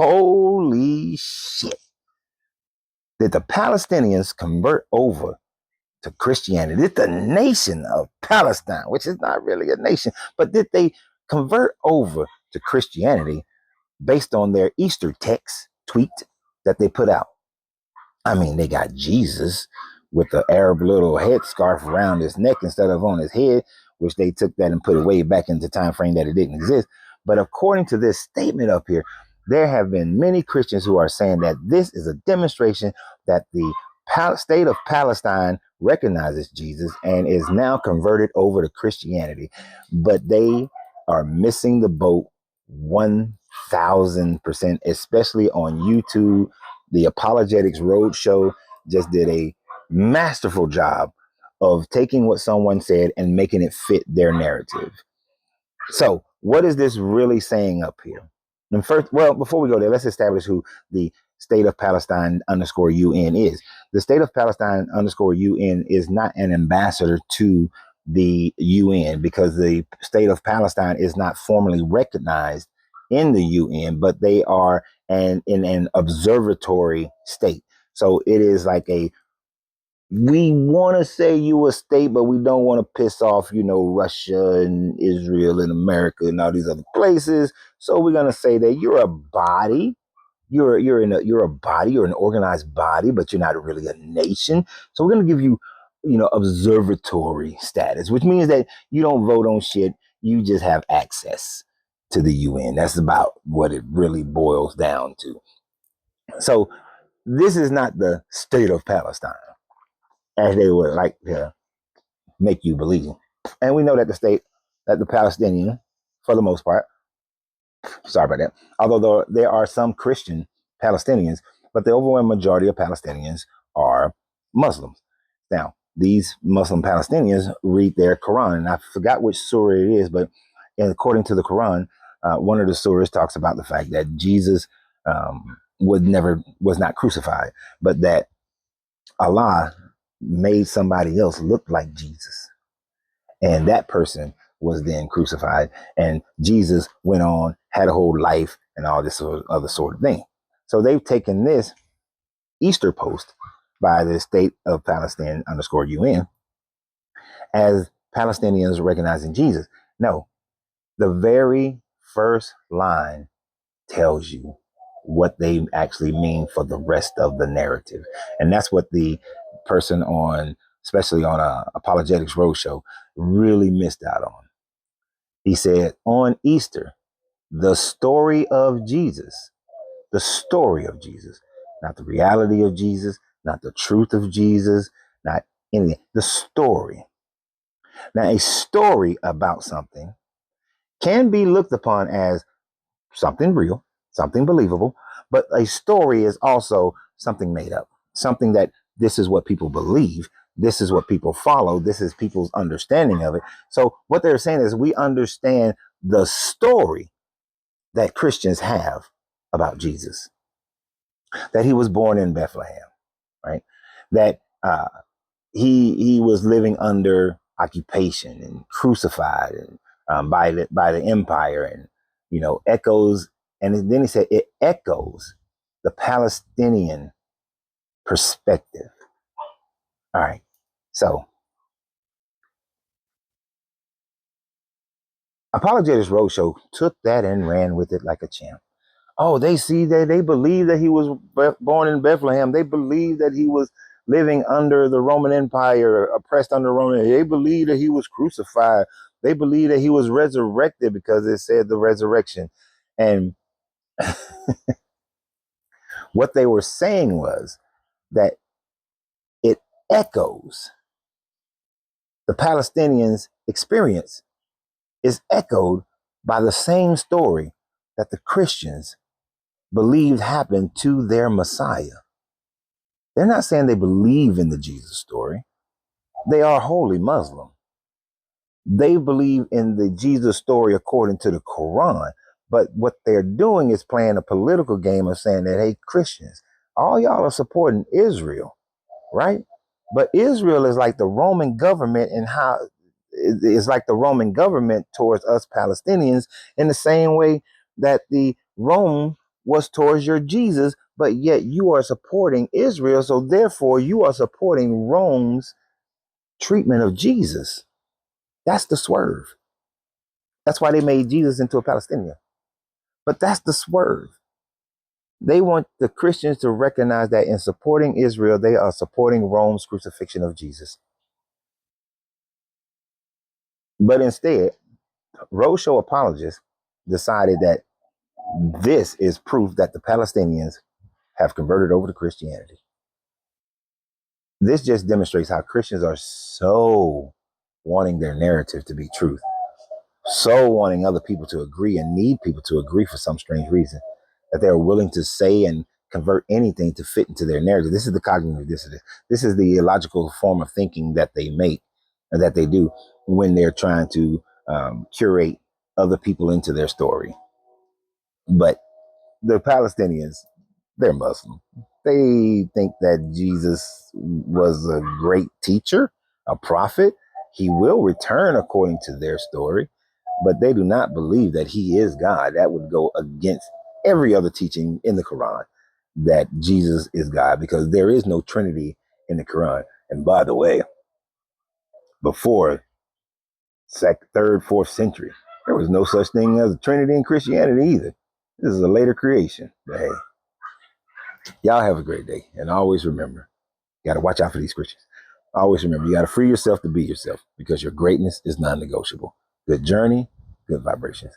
Holy shit. Did the Palestinians convert over to Christianity? Did the nation of Palestine, which is not really a nation, but did they convert over to Christianity based on their Easter text tweet that they put out? I mean, they got Jesus with the Arab little headscarf around his neck instead of on his head, which they took that and put it way back into the time frame that it didn't exist. But according to this statement up here, there have been many Christians who are saying that this is a demonstration that the state of Palestine recognizes Jesus and is now converted over to Christianity. But they are missing the boat 1,000%, especially on YouTube. The Apologetics Roadshow just did a masterful job of taking what someone said and making it fit their narrative. So, what is this really saying up here? And first, well, before we go there, let's establish who the state of Palestine _UN is. The state of Palestine _UN is not an ambassador to the UN because the state of Palestine is not formally recognized in the UN, but they are in an observatory state. So it is like we want to say you a state, but we don't want to piss off, Russia and Israel and America and all these other places. So we're going to say that you're a body. You're a body, you're an organized body, but you're not really a nation. So we're going to give you, observatory status, which means that you don't vote on shit. You just have access to the UN. That's about what it really boils down to. So this is not the state of Palestine, as they would like to make you believe. And we know that the Palestinian, for the most part, sorry about that, although there are some Christian Palestinians, but the overwhelming majority of Palestinians are Muslims. Now, these Muslim Palestinians read their Quran, and I forgot which surah it is, but according to the Quran, one of the surahs talks about the fact that Jesus was not crucified, but that Allah made somebody else look like Jesus. And that person was then crucified. And Jesus went on, had a whole life and all this other sort of thing. So they've taken this Easter post by the state of Palestine _UN as Palestinians recognizing Jesus. No, the very first line tells you what they actually mean for the rest of the narrative. And that's what the person especially on Apologetics Roadshow, really missed out on. He said, on Easter, the story of Jesus, not the reality of Jesus, not the truth of Jesus, not anything, the story. Now, a story about something can be looked upon as something real, something believable, but a story is also something made up, something that this is what people believe. This is what people follow. This is people's understanding of it. So what they're saying is we understand the story that Christians have about Jesus, that he was born in Bethlehem, right? That he was living under occupation and crucified and by the empire, and echoes. And then he said it echoes the Palestinian perspective. All right, so Apologetics Roadshow took that and ran with it like a champ. Oh, they believe that he was born in Bethlehem. They believe that he was living under the Roman Empire, oppressed under Roman. They believe that he was crucified. They believe that he was resurrected because it said the resurrection. And what they were saying was that it echoes the Palestinians' experience is echoed by the same story that the Christians believed happened to their Messiah. They're not saying they believe in the Jesus story. They are wholly Muslim. They believe in the Jesus story according to the Quran. But what they're doing is playing a political game of saying that, hey, Christians, all y'all are supporting Israel, right? But Israel is like the Roman government, and how it's like the Roman government towards us Palestinians, in the same way that the Rome was towards your Jesus, but yet you are supporting Israel. So therefore, you are supporting Rome's treatment of Jesus. That's the swerve. That's why they made Jesus into a Palestinian. But that's the swerve. They want the Christians to recognize that in supporting Israel, they are supporting Rome's crucifixion of Jesus. But instead, roadshow apologists decided that this is proof that the Palestinians have converted over to Christianity. This just demonstrates how Christians are so wanting their narrative to be truth, so wanting other people to agree and need people to agree for some strange reason, that they're willing to say and convert anything to fit into their narrative. This is the cognitive dissonance. This is the illogical form of thinking that they make and that they do when they're trying to curate other people into their story. But the Palestinians, they're Muslim. They think that Jesus was a great teacher, a prophet. He will return according to their story, but they do not believe that he is God. That would go against every other teaching in the Quran, that Jesus is God, because there is no Trinity in the Quran. And by the way, before third, fourth century, there was no such thing as a Trinity in Christianity either. This is a later creation. But hey, y'all have a great day. And always remember, you got to watch out for these Christians. Always remember, you got to free yourself to be yourself, because your greatness is non-negotiable. Good journey, good vibrations.